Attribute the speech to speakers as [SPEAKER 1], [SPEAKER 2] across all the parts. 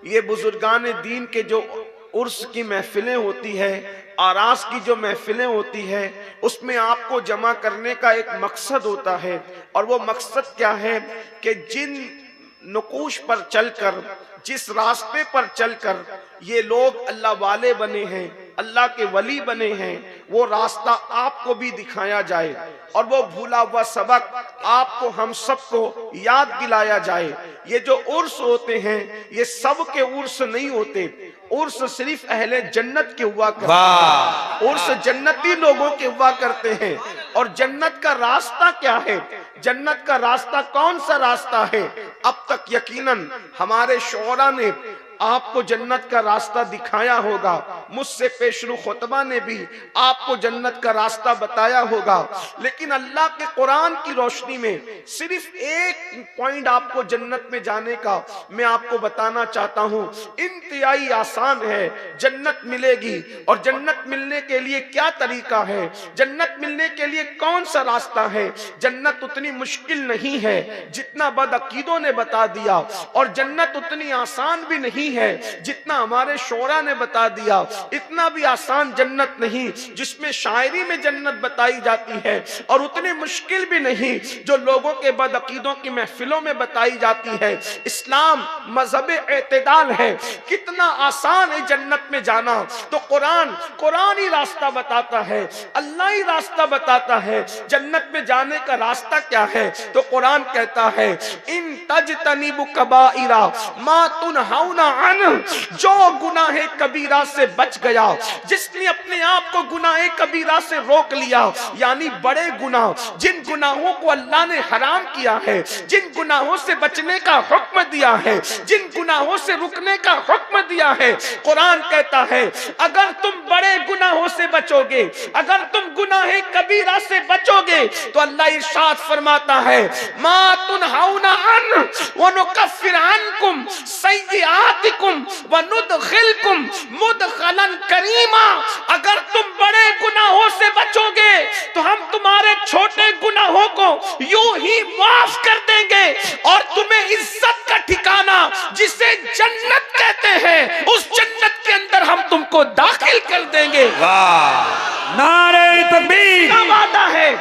[SPEAKER 1] یہ بزرگان دین کے جو عرس کی محفلیں ہوتی ہیں، آراس کی جو محفلیں ہوتی ہیں، اس میں آپ کو جمع کرنے کا ایک مقصد ہوتا ہے، اور وہ مقصد کیا ہے کہ جن نقوش پر چل کر، جس راستے پر چل کر یہ لوگ اللہ والے بنے ہیں، اللہ کے ولی بنے ہیں، وہ راستہ آپ کو بھی دکھایا جائے، اور وہ بھولا ہوا سبق آپ کو، ہم سب کو یاد دلایا جائے۔ یہ جو عرس ہوتے ہیں یہ سب کے عرس نہیں ہوتے، عرس صرف اہل جنت کے ہوا کرتے ہیں، عرس جنتی لوگوں کے ہوا کرتے ہیں۔ اور جنت کا راستہ کیا ہے؟ جنت کا راستہ کون سا راستہ ہے؟ اب تک یقیناً ہمارے شعراء نے آپ کو جنت کا راستہ دکھایا ہوگا، مجھ سے پیشرو خطبہ نے بھی آپ کو جنت کا راستہ بتایا ہوگا، لیکن اللہ کے قرآن کی روشنی میں صرف ایک پوائنٹ آپ کو جنت میں جانے کا میں آپ کو بتانا چاہتا ہوں۔ انتہائی آسان ہے، جنت ملے گی، اور جنت ملنے کے لیے کیا طریقہ ہے، جنت ملنے کے لیے کون سا راستہ ہے؟ جنت اتنی مشکل نہیں ہے جتنا بدعقیدوں نے بتا دیا، اور جنت اتنی آسان بھی نہیں ہے جتنا ہمارے شعراء نے بتا دیا۔ اتنا بھی آسان جنت نہیں جس میں شاعری میں جنت بتائی جاتی ہے، اور اتنی مشکل بھی نہیں جو لوگوں کے بدعقیدوں کی محفلوں میں بتائی جاتی ہے۔ اسلام مذہب اعتدال ہے، کتنا آسان ہے جنت میں جانا، تو قرآن ہی راستہ بتاتا ہے، اللہ ہی راستہ بتاتا ہے۔ جنت میں جانے کا راستہ کیا ہے؟ تو قرآن کہتا ہے ان تجتنبوا کبائر ما تنہون عنہ، جو گناہ کبیرہ سے بچ گیا، جس نے اپنے آپ کو گناہ کبیرہ سے روک لیا، یعنی بڑے گناہ، جن گناہوں کو اللہ نے حرام کیا ہے، جن گناہوں سے بچنے کا حکم دیا ہے، جن گناہوں سے رکنے کا حکم دیا ہے، قرآن کہتا ہے اگر تم بڑے گناہوں سے بچو گے، اگر تم گناہ کبیرہ سے بچو گے، تو اللہ ارشاد فرماتا ہے ما تنہون عنہ ونکفر عنکم سیئاتکم وندخلکم مدخلا کریما، اگر تم بڑے گناہوں سے بچو گے تو ہم تمہارے چھوٹے گناہوں کو یوں ہی معاف کر دیں گے، اور تمہیں عزت کا ٹھکانہ جسے جنت کہتے ہیں اس جنت کے اندر ہم تم کو داخل کر دیں گے۔
[SPEAKER 2] نعرہ تکبیر!
[SPEAKER 1] کا وعدہ ہے،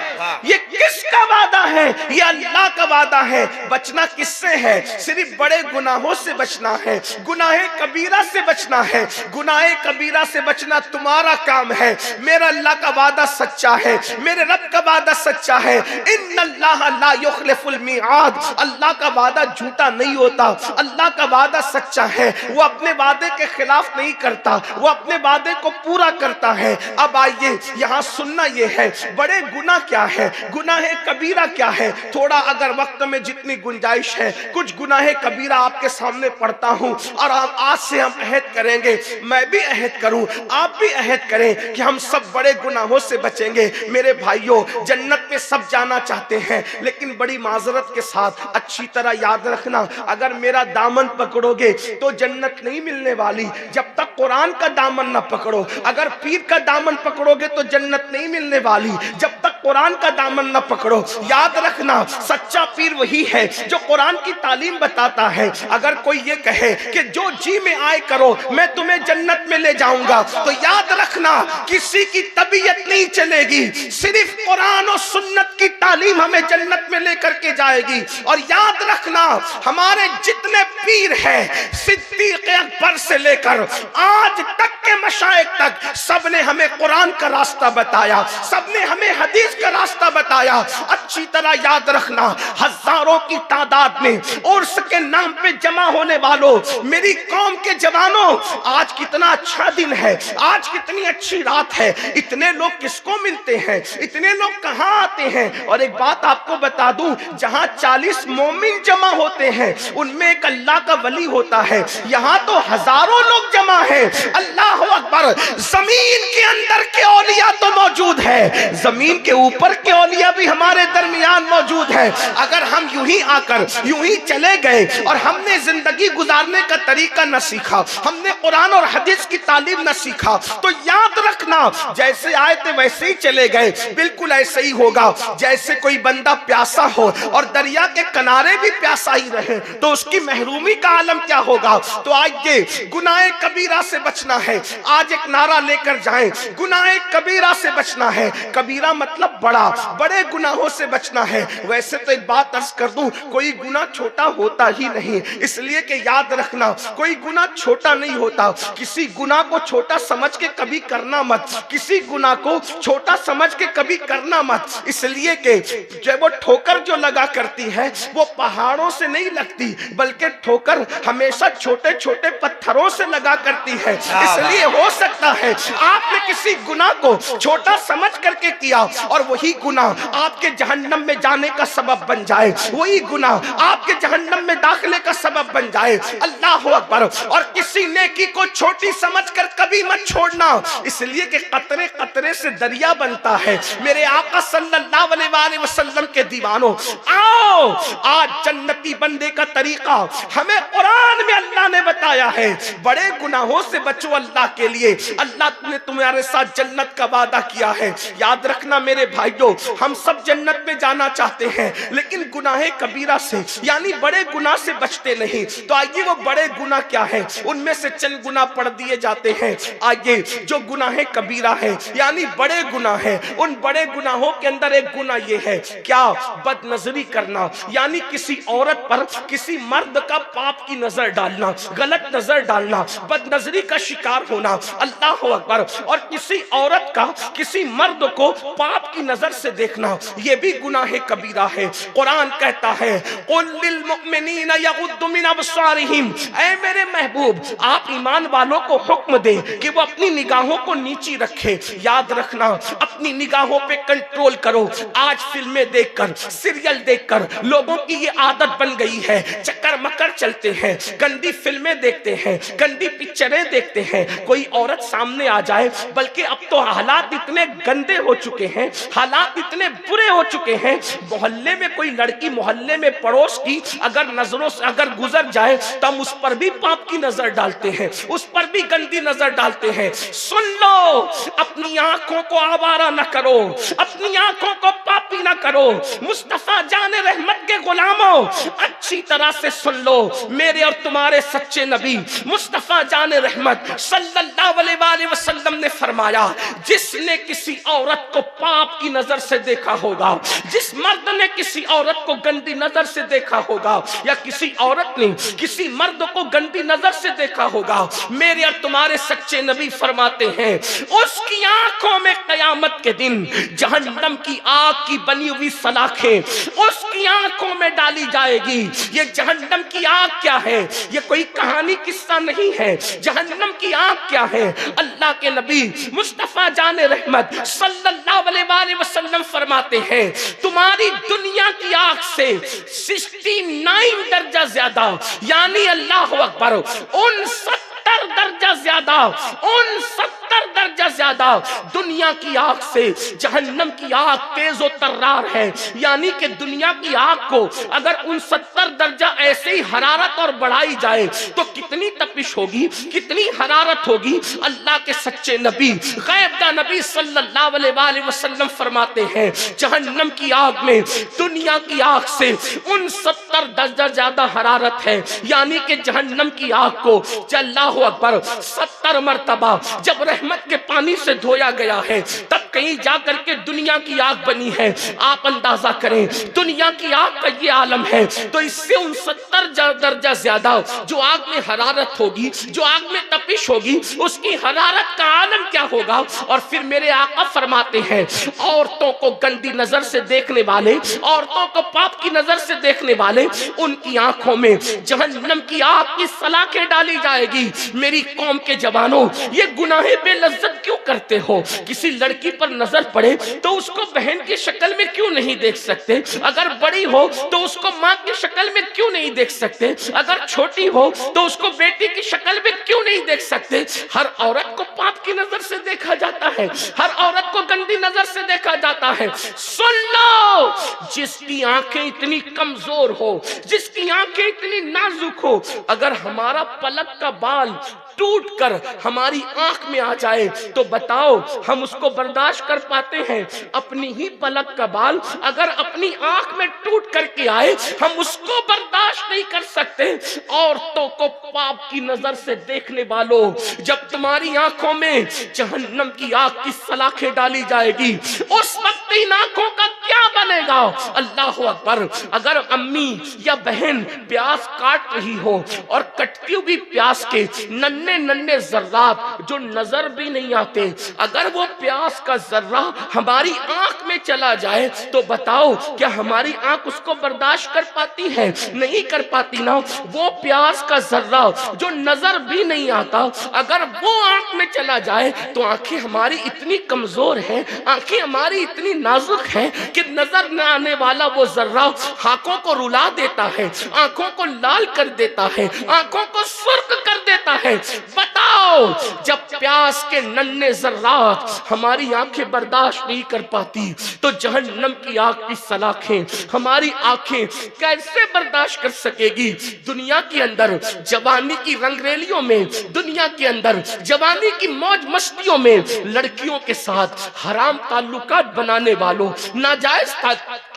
[SPEAKER 1] یہ کس کا وعدہ ہے؟ یہ اللہ کا وعدہ ہے۔ بچنا کس سے ہے؟ صرف بڑے گناہوں سے بچنا ہے، گناہ کبیرہ سے بچنا ہے، گناہ کبیرہ سے بچنا تمہارا کام ہے۔ میرا اللہ کا وعدہ سچا ہے، میرے رب کا وعدہ سچا ہے۔ ان اللہ لا یخلف المیعاد، اللہ کا وعدہ جھوٹا نہیں ہوتا، اللہ کا وعدہ سچا ہے، وہ اپنے وعدے کے خلاف نہیں کرتا، وہ اپنے وعدے کو پورا کرتا ہے۔ اب آئیے یہاں سننا یہ ہے بڑے گناہ کیا ہے، گناہ کبیرہ کیا ہے۔ تھوڑا اگر وقت میں جتنی گنجائش ہے کچھ گناہ کبیرہ آپ کے سامنے پڑھتا ہوں، اور آج سے ہم عہد کریں گے، میں بھی عہد کروں، آپ بھی عہد کریں کہ ہم سب بڑے گناہوں سے بچیں گے۔ میرے بھائیوں، جنت میں سب جانا چاہتے ہیں، لیکن بڑی معذرت کے ساتھ اچھی طرح یاد رکھنا، اگر میرا دامن پکڑو گے تو جنت نہیں ملنے والی جب تک قرآن کا دامن نہ پکڑو، اگر پیر کا دامن پکڑو گے تو جنت نہیں ملنے والی جب تک قرآن کا دامن نہ پکڑو۔ یاد رکھنا، سچا پیر وہی ہے جو قرآن کی تعلیم بتاتا ہے۔ اگر کوئی یہ کہے کہ جو جی میں آئے کرو میں تمہیں جنت میں لے جاؤں گا، تو یاد رکھنا کسی کی طبیعت نہیں چلے گی، صرف قرآن و سنت کی تعلیم ہمیں جنت میں لے کر کے جائے گی۔ اور یاد رکھنا ہمارے جتنے پیر ہیں، صدیق اکبر سے لے کر آج تک کے مشائخ تک، سب نے ہمیں قرآن کا راستہ بتایا، سب نے ہمیں حدیث کا راستہ بتایا۔ اچھی طرح یاد رکھنا، ہزاروں کی تعداد میں عرس کے نام پہ جمع ہونے والوں، میری قوم کے جوانوں، آج کتنا اچھا دن ہے، آج کتنی اچھی رات ہے، اتنے لوگ کس کو ملتے ہیں، اتنے لوگ کہاں آتے ہیں؟ اور ایک بات آپ کو بتا دوں، جہاں 40 مومن جمع ہوتے ہیں ان میں ایک اللہ کا ولی ہوتا ہے، یہاں تو ہزاروں لوگ جمع ہیں. اللہ اکبر. زمین کے اندر کے اولیاء تو موجود ہے, زمین کے اوپر کے اولیاء بھی ہمارے درمیان موجود ہے. اگر ہم یوں ہی آ کر یوں ہی چلے گئے اور ہم نے زندگی گزارنے کا طریقہ نہ سیکھا, ہم نے قرآن اور حدیث کی تعلیم نہ سیکھا, تو یاد رکھنا جیسے آئے تھے ویسے ہی چلے گئے. بالکل ایسے ہی ہوگا جیسے کوئی بندہ پیاسا ہو اور دریا کے کنارے بھی پیاسا ہی رہے, تو اس کی محرومی کا عالم کیا ہوگا. تو آئیے گناہ کبیرہ سے بچنا ہے. آج ایک نعرہ لے کر جائیں, گناہ کبیرہ سے بچنا ہے. کبیرہ مطلب بڑا, بڑے گناہوں سے بچنا ہے. ویسے تو ایک بات عرض کر دوں, کوئی گناہ چھوٹا ہوتا ہی نہیں, اس لیے کہ یاد رکھنا کوئی گناہ چھوٹا نہیں ہوتا. کسی گناہ کو چھوٹا سمجھ کے کبھی کرنا مت, کسی گناہ کو چھوٹا سمجھ کے کبھی کرنا مت, اس لیے کہ جب وہ ٹھوکر جو لگا کرتی ہے وہ پہاڑوں سے نہیں لگتی, بلکہ ٹھوکر ہمیشہ چھوٹے چھوٹے پتھروں سے لگا کرتی ہے. اس لیے ہو سکتا ہے آپ نے کسی گناہ کو چھوٹا سمجھ کر کے کیا اور وہی گناہ آپ کے جہنم میں جانے کا سبب بن جائے, وہی گناہ آپ کے جہنم میں داخلے کا سبب بن جائے. اللہ اکبر. اور کسی نیکی کو چھوٹی سمجھ کر کبھی مت چھوڑنا, اس لیے کہ قطرے قطرے سے دریا بنتا ہے. میرے آقا صلی اللہ علیہ وآلہ وسلم کے دیوانوں, آؤ آج جنتی بندے کا طریقہ ہمیں قرآن میں اللہ نے بتایا ہے. بڑے گناہوں سے بچو اللہ کے لیے, اللہ نے تمہارے ساتھ جنت کا وعدہ کیا ہے. یاد رکھنا میرے بھائیوں, ہم سب جنت میں جانا چاہتے ہیں لیکن گناہ کبیرہ سے یعنی بڑے گناہ سے بچتے نہیں. تو آئیے وہ بڑے گناہ کیا ہے, ان میں سے چند گناہ پڑھ دیے جاتے ہیں. آئیے جو گناہ کبیرہ ہے یعنی بڑے گناہ ہے, ان بڑے گناہوں کے اندر ایک گناہ یہ ہے, کیا بد نظری کرنا, یعنی کسی عورت پر کسی مرد کا پاپ کی نظر ڈالنا, غلط نظر ڈالنا, بد نظری کا شکار ہونا. اللہ اکبر. اور کسی عورت کا کسی مرد کو پاپ کی نظر سے دیکھنا, یہ بھی گناہ کبیرہ ہے. قرآن کہتا ہے قل للمؤمنین یغضوا من ابصارہم, اے میرے محبوب آپ ایمان والوں کو حکم دے کہ وہ اپنی نگاہوں کو نیچی رکھے. یاد رکھنا اپنی نگاہوں پہ کنٹرول کرو. آج فلمیں دیکھ کر, سیریل دیکھ کر لوگوں کی یہ عادت بن گئی ہے, چکر مکر چلتے ہیں, گندی فلمیں دیکھتے ہیں, گندی پکچریں دیکھتے ہیں. کوئی عورت سامنے آ جائے, بلکہ اب تو حالات اتنے گندے ہو چکے ہیں, حالات اتنے برے ہو چکے ہیں, محلے میں کوئی لڑکی محلے میں پڑوس کی اگر نظروں سے اگر گزر جائے تو ہم اس پر بھی پاپ کی نظر ڈالتے ہیں, اس پر بھی گندی نظر ڈالتے ہیں. سن لو, اپنی آنکھوں کو آوارہ نہ کرو, اپنی آنکھوں کو پاپی نہ کرو. مصطفیٰ جان رحمت کے غلاموں اچھی طرح سے سن لو, میرے اور تمہارے سچے نبی مصطفیٰ جان رحمت صلی اللہ علیہ وآلہ وسلم نے فرمایا, جس نے کسی عورت کو پاپ کی نظر سے دیکھا ہوگا, جس مرد نے کسی عورت کو گندی نظر سے دیکھا ہوگا, یا کسی عورت نے کسی مرد کو گندی نظر سے دیکھا ہوگا, میرے اور تمہارے سچے نبی فرماتے ہیں اس کی آنکھوں میں قیامت کے دن جہنم کی آگ کی بنی ہوئی سلاخیں اس کی آنکھوں میں ڈالی جائے گی. یہ جہنم کی آگ کیا ہے, یہ کوئی کہانی قصہ نہیں ہے. جہنم کی آگ کیا ہے, اللہ کے نبی مصطفیٰ جان رحمت صلی اللہ علیہ وآلہ وسلم فرماتے ہیں تمہاری دنیا کی آگ سے 69 درجہ زیادہ, یعنی اللہ اکبر 69 درجہ زیادہ, 69 درجہ زیادہ دنیا کی آگ سے جہنم کی آگ تیز و ترار ہے. یعنی کہ دنیا کی آگ کو اگر 69 درجہ ایسے ہی حرارت اور بڑھائی جائے تو کتنی تپش ہوگی, کتنی حرارت ہوگی. اللہ کے سچے نبی غیب دا نبی صلی اللہ علیہ وآلہ وسلم فرماتے ہیں جہنم کی آگ میں دنیا کی آگ سے 69 درجہ زیادہ حرارت ہے. یعنی کہ جہنم کی آگ کو اللہ اکبر 70 مرتبہ جب رحمت کے پانی سے دھویا گیا ہے تب کہیں جا کر کے دنیا کی آگ بنی ہے. آپ اندازہ کریں دنیا کی آگ کا یہ عالم ہے, تو اس سے 69 درجہ زیادہ جو آگ میں حرارت ہوگی, جو آگ میں تپش ہوگی, اس کی حرارت کا عالم کیا ہوگا. اور پھر میرے آقا فرماتے ہیں عورتوں کو گندی نظر سے دیکھنے والے, عورتوں کو پاپ کی نظر سے دیکھنے والے, ان کی آنکھوں میں جہنم کی آگ کی سلاخیں ڈالی جائے گی. میری قوم کے جوانوں, یہ گناہ بے لذت کیوں کرتے ہو؟ کسی لڑکی
[SPEAKER 3] پر نظر پڑے تو اس کو بہن کی شکل میں کیوں نہیں دیکھ سکتے؟ اگر بڑی ہو تو اس کو ماں کی شکل میں کیوں نہیں دیکھ سکتے؟ اگر چھوٹی ہو تو اس کو بیٹی کی شکل میں کیوں نہیں دیکھ سکتے؟ ہر عورت کو پاپ کی نظر سے دیکھا جاتا ہے، ہر عورت کو گندی نظر سے دیکھا جاتا ہے۔ سن لو، جس کی آنکھیں اتنی کمزور ہو، جس کی آنکھیں اتنی نازک ہو، اگر ہمارا پلک کا بال ٹوٹ کر ہماری آنکھ میں آ جائے تو بتاؤ ہم اس کو برداشت کر پاتے ہیں؟ اپنی ہی پلک کا بال اگر اپنی آنکھ میں ٹوٹ کر کے آئے ہم اس کو برداشت نہیں کر سکتے۔ عورتوں کو پاپ کی نظر سے دیکھنے والوں، جب تمہاری آنکھوں میں جہنم کی آگ کی سلاخیں ڈالی جائے گی اس وقت ان آنکھوں کا کیا بنے گا؟ اللہ اکبر۔ اگر امی یا بہن پیاز کاٹ رہی ہو اور کٹتی ہوئی پیاز کے ننھے ننھے ذرات جو نظر بھی نہیں آتے، اگر وہ پیاز کا ذرہ ہماری آنکھ میں چلا جائے تو بتاؤ کیا ہماری آنکھ اس کو برداشت کر پاتی ہے؟ نہیں کر پاتی نا۔ وہ پیاز کا ذرہ جو نظر بھی نہیں آتا اگر وہ آنکھ میں چلا جائے تو آنکھیں ہماری اتنی کمزور ہیں، آنکھیں ہماری اتنی نازک ہیں کہ نظر نہ آنے والا وہ ذرہ آنکھوں کو رلا دیتا ہے، آنکھوں کو لال کر دیتا ہے، آنکھوں کو سرخ کر دیتا ہے۔ بتاؤ جب پیاس کے ننھے ذرات ہماری آنکھیں برداشت نہیں کر پاتی تو جہنم کی آگ کی سلاخیں ہماری آنکھیں کیسے برداشت کر سکے گی؟ دنیا کے اندر جوانی کی رنگ ریلیوں میں، دنیا کے اندر جوانی کی موج مستیوں میں لڑکیوں کے ساتھ حرام تعلقات بنانے والوں، ناجائز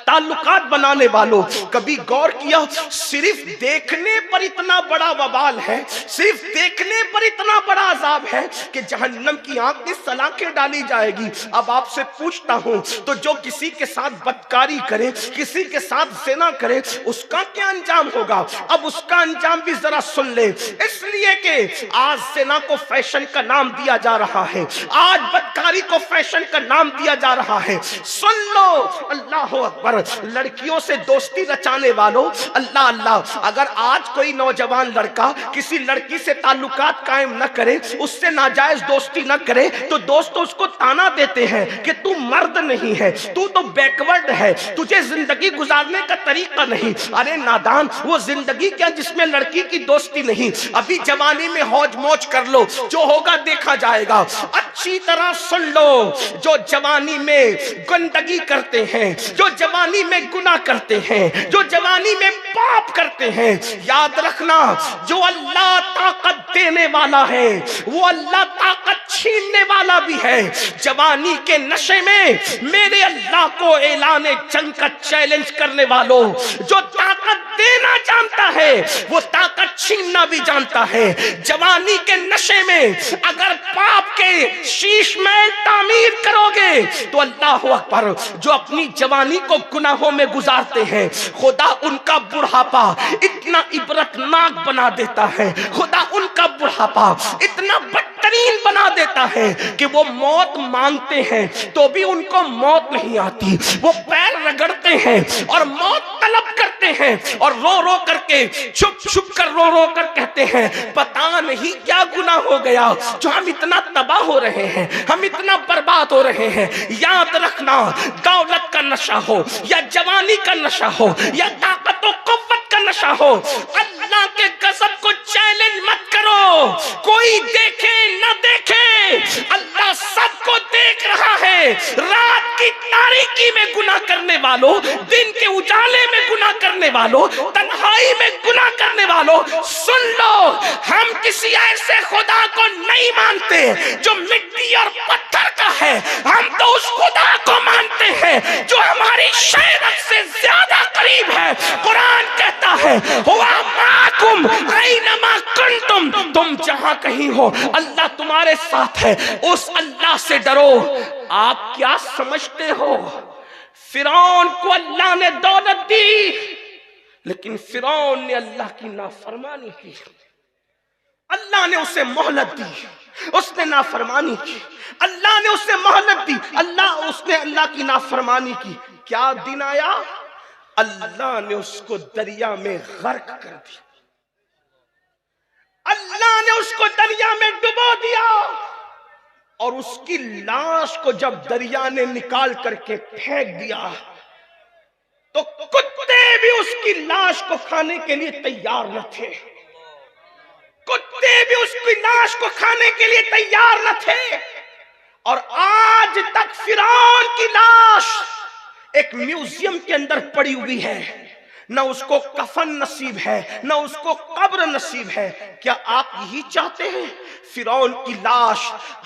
[SPEAKER 3] تعلقات بنانے والوں، کبھی غور کیا صرف دیکھنے پر اتنا بڑا وبال ہے، صرف دیکھنے پر اتنا بڑا عذاب ہے کہ جہنم کی آگ میں سلاخیں ڈالی جائے گی۔ اب آپ سے پوچھتا ہوں تو جو کسی کے ساتھ بدکاری کرے، کسی کے ساتھ زنا کرے، اس کا کیا انجام ہوگا؟ اب اس کا انجام بھی ذرا سن لے، اس لیے کہ آج زنا کو فیشن کا نام دیا جا رہا ہے، آج بدکاری کو فیشن کا نام دیا جا رہا ہے۔ سن لو، اللہ اکبر، لڑکیوں سے دوستی رچانے والوں، اللہ اللہ، اگر آج کوئی نوجوان لڑکا کسی لڑکی سے تعلقات قائم نہ کرے، اس سے ناجائز دوستی نہ کرے تو دوستوں اس کو تانا دیتے ہیں کہ تو مرد نہیں ہے، تو بیکورڈ ہے، تجھے زندگی گزارنے کا طریقہ نہیں۔ ارے نادان، وہ زندگی کیا جس میں لڑکی کی دوستی نہیں؟ ابھی جوانی میں ہوج موج کر لو، جو ہوگا دیکھا جائے گا۔ اچھی طرح سن لو، جو جوانی میں گندگی کرتے ہیں، جو جوانی میں گناہ کرتے ہیں، جو جوانی میں پاپ کرتے ہیں، یاد رکھنا جو اللہ طاقت دینے والا ہے وہ اللہ طاقت چھیننے والا بھی ہے۔ جوانی کے نشے میں میرے اللہ کو اعلان جنگ کا چیلنج کرنے والوں، جو طاقت دینا جانتا ہے وہ طاقت چھیننا بھی جانتا ہے۔ جوانی کے نشے میں اگر پاپ کے شیش محل تعمیر کرو گے تو اللہ اکبر، جو اپنی جوانی کو گناہوں میں گزارتے ہیں خدا ان کا بڑھاپا اتنا عبرتناک بنا دیتا ہے، خدا ان کا بڑھاپا اتنا بدترین بنا دیتا ہے کہ وہ موت مانگتے ہیں تو بھی ان کو موت نہیں آتی، وہ پیر رگڑتے ہیں اور موت طلب کرتے ہیں اور رو رو کر کے، چھپ چھپ کر رو رو کر کہتے ہیں پتہ نہیں کیا گناہ ہو گیا جو ہم اتنا تباہ ہو رہے ہیں، ہم اتنا برباد ہو رہے ہیں۔ یاد رکھنا، دولت کا نشہ ہو یا جوانی کا نشہ ہو یا طاقت و قوت کا نشہ ہو، اللہ کے غضب کو چیلنج مت کرو۔ کوئی دیکھے نہ دیکھے، اللہ سب کو دیکھ رہا ہے۔ رات کی تاریکی میں گناہ کرنے والوں، دن کے اجالے میں گناہ کرنے والوں، تنہائی میں گناہ کرنے والوں، سن لو، ہم کسی ایسے خدا کو نہیں مانتے جو مٹی اور پتھر کا ہے، ہم تو اس خدا کو مانتے ہیں جو ہماری شہرت سے زیادہ قریب ہے۔ قرآن کہتا ہے ہوا معکم اینما کنتم، تم جہاں کہیں ہو اللہ تمہارے ساتھ ہے، اس اللہ سے ڈرو۔ آپ کیا سمجھتے ہو؟ فرعون کو اللہ نے دولت دی لیکن فرعون نے اللہ کی نافرمانی کی، اللہ نے اسے مہلت دی، اس نے نافرمانی کی، اللہ نے اسے مہلت دی، اس نے اللہ کی نافرمانی کی۔ کیا دن آیا؟ اللہ نے اس کو دریا میں غرق کر دیا، اللہ نے اس کو دریا میں ڈبو دیا
[SPEAKER 1] اور اس کی لاش کو جب دریا نے نکال کر کے پھینک دیا تو کتے بھی اس کی لاش کو کھانے کے لیے تیار نہ تھے. کتے بھی اس کی لاش کو کھانے کے لیے تیار نہ تھے. اور آج تک فرعون کی لاش ایک میوزیم کے اندر پڑی ہوئی ہے. نہ اس کو کفن نصیب ہے, نہ اس کو قبر نصیب ہے. کیا آپ یہی چاہتے ہیں؟ فرعون کی لاش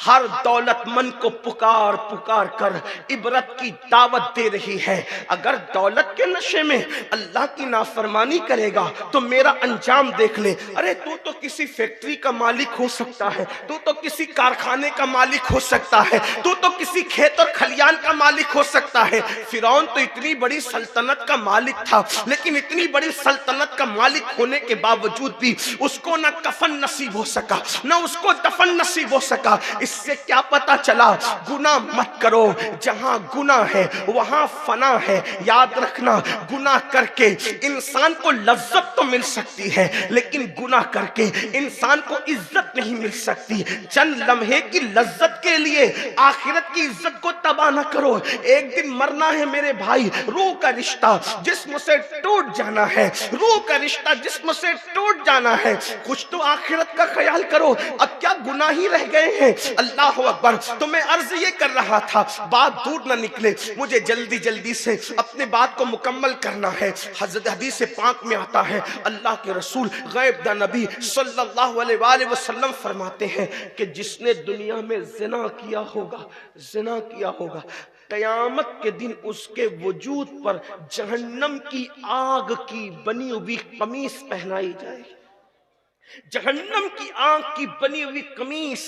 [SPEAKER 1] ہر دولت مند کو پکار پکار کر عبرت کی دعوت دے رہی ہے. اگر دولت کے نشے میں اللہ کی نافرمانی کرے گا تو میرا انجام دیکھ لے. ارے تو کسی فیکٹری کا مالک ہو سکتا ہے, تو کسی کارخانے کا مالک ہو سکتا ہے, تو کسی کھیت اور کھلیان کا مالک ہو سکتا ہے. فرعون تو اتنی بڑی سلطنت کا مالک تھا, لیکن اتنی بڑی سلطنت کا مالک ہونے کے باوجود بھی اس کو نہ کفن نصیب ہو سکا, نہ اس کو دفن نصیب ہو سکا. اس سے کیا پتا چلا؟ گناہ مت کرو, جہاں گناہ ہے وہاں فنا ہے. یاد رکھنا, گناہ کر کے انسان کو لذت تو مل سکتی ہے, لیکن گناہ کر کے انسان کو عزت نہیں مل سکتی. چند لمحے کی لذت کے لیے آخرت کی عزت کو تباہ نہ کرو. ایک دن مرنا ہے میرے بھائی. روح کا رشتہ جسم سے ٹوٹ جانا ہے, روح کا رشتہ جسم سے ٹوٹ جانا ہے. کچھ تو آخرت کا خیال کرو. اب کیا گناہ ہی رہ گئے ہیں؟ اللہ اکبر. تو میں عرض یہ کر رہا تھا, بات دور نہ نکلے, مجھے جلدی سے اپنے بات کو مکمل کرنا ہے. حضرت حدیث پاک میں آتا ہے, اللہ کے رسول غیب داں نبی صلی اللہ علیہ وآلہ وسلم فرماتے ہیں کہ جس نے دنیا میں زنا کیا ہوگا, قیامت کے دن اس کے وجود پر جہنم کی آگ کی بنی ہوئی قمیص پہنائی جائے گی. جہنم کی آگ کی بنی ہوئی قمیص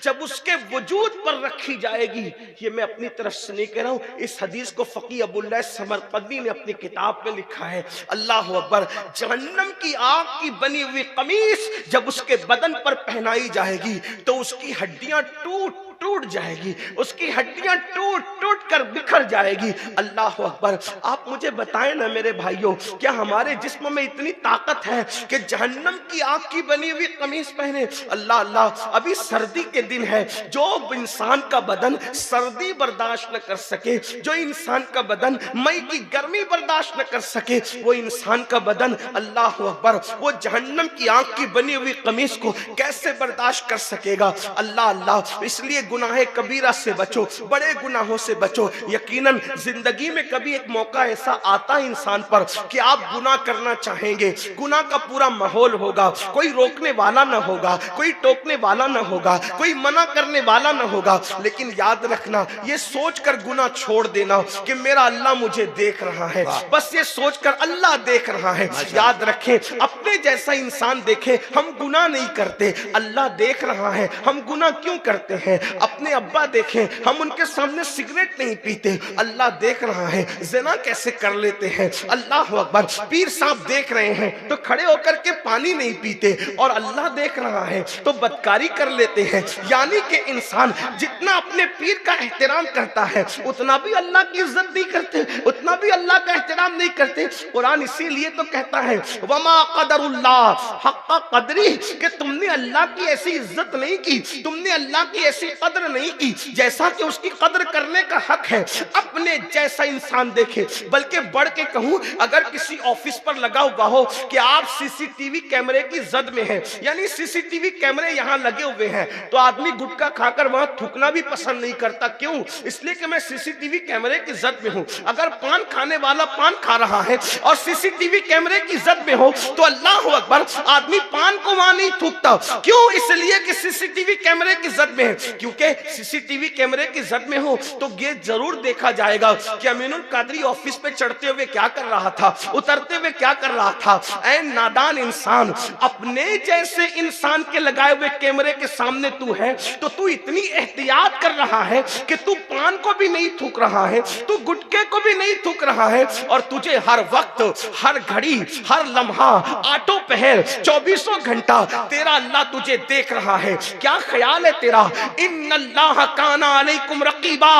[SPEAKER 1] جب اس کے وجود پر رکھی جائے گی, یہ میں اپنی طرف سے نہیں کہہ رہا ہوں, اس حدیث کو فقیہ ابو اللہ سمرقندی نے اپنی کتاب میں لکھا ہے. اللہ اکبر. جہنم کی آگ کی بنی ہوئی قمیص جب اس کے بدن پر پہنائی جائے گی تو اس کی ہڈیاں ٹوٹ جائے گی, اس کی ہڈیاں ٹوٹ کر بکھر جائے گی. اللہ اکبر. آپ مجھے بتائیں نا میرے بھائیوں, کیا ہمارے جسم میں اتنی طاقت ہے کہ جہنم کی آگ کی بنی ہوئی قمیص پہنے؟ اللہ. ابھی سردی کے دن ہے, جو انسان کا بدن سردی برداشت نہ کر سکے, جو انسان کا بدن مئی کی گرمی برداشت نہ کر سکے, وہ انسان کا بدن اللہ اکبر وہ جہنم کی آگ کی بنی ہوئی قمیص کو کیسے برداشت کر سکے گا؟ اللہ. اس لیے گناہ کبیرہ سے بچو, بڑے گناہوں سے بچو. یقیناً زندگی میں کبھی ایک موقع ایسا آتا ہے انسان پر کہ آپ گناہ کرنا چاہیں گے, گناہ کا پورا ماحول ہوگا, کوئی روکنے والا نہ ہوگا, کوئی ٹوکنے والا نہ ہوگا, کوئی منع کرنے والا نہ ہوگا. لیکن یاد رکھنا, یہ سوچ کر گناہ چھوڑ دینا کہ میرا اللہ مجھے دیکھ رہا ہے, بس یہ سوچ کر اللہ دیکھ رہا ہے. یاد رکھیں, اپنے جیسا انسان دیکھے ہم گناہ نہیں کرتے, اللہ دیکھ رہا ہے ہم گناہ کیوں کرتے ہیں. اپنے ابا دیکھیں, ہم ان کے سامنے سگریٹ نہیں پیتے, اللہ دیکھ رہا ہے. زنا کیسے کر لیتے ہیں, اللہ اکبر. پیر صاحب دیکھ رہے ہیں تو کھڑے ہو کر کے پانی نہیں پیتے, اور اللہ دیکھ رہا ہے تو بدکاری کر لیتے ہیں. یعنی کہ انسان جتنا اپنے پیر کا احترام کرتا ہے اتنا بھی اللہ کی عزت نہیں کرتے, اتنا بھی اللہ کا احترام نہیں کرتے. قرآن اسی لیے تو کہتا ہے وما قدر اللہ حق قدری, کہ تم نے اللہ کی ایسی عزت نہیں کی, تم نے اللہ کی ایسی قدر نہیں کی جیسا کہ اس کی قدر کرنے کا حق ہے. اپنے جیسا انسان دیکھے. بلکہ بڑھ کے کہوں, اگر کسی آفس پر لگا ہوا ہو کہ آپ سی سی ٹی وی کیمرے کی زد میں ہیں, یعنی سی سی ٹی وی کیمرے یہاں لگے ہوئے ہیں, تو آدمی گٹکا کھا کر وہاں تھوکنا بھی پسند نہیں کرتا. کیوں؟ اس لیے کہ میں سی سی ٹی وی کیمرے کی زد میں ہوں. اگر پان کھانے والا پان کھا رہا ہے اور سی سی ٹی وی کیمرے کی زد میں ہو تو اللہ اکبر, آدمی پان کو وہاں نہیں تھوکتا. کیوں؟ اس لیے کہ سی سی ٹی وی کیمرے کی زد میں ہے. کیونکہ سی سی ٹی وی کیمرے کی زد میں ہو تو یہ ضرور دیکھا جائے گا کہ امین القادری آفس پہ چڑھتے ہوئے کیا کر رہا تھا, اترتے ہوئے کیا کر رہا تھا. اے نادان انسان, اپنے جیسے انسان کے لگائے ہوئے کیمرے کے سامنے تو ہے تو تو اتنی احتیاط کر رہا ہے کہ تو پان کو بھی نہیں تھوک رہا ہے, تو گٹکے کو بھی نہیں تھوک رہا ہے, اور تجھے ہر وقت, ہر گھڑی, ہر لمحہ, آٹو پہر, 24 گھنٹہ تیرا اللہ تجھے دیکھ رہا ہے. کیا خیال ہے تیرا؟ ان اللہ کان علیکم رقیبا,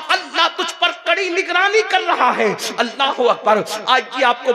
[SPEAKER 1] اللہ تجھ پر کڑی نگرانی کر رہا ہے. اللہ اکبر. آج کی آپ کو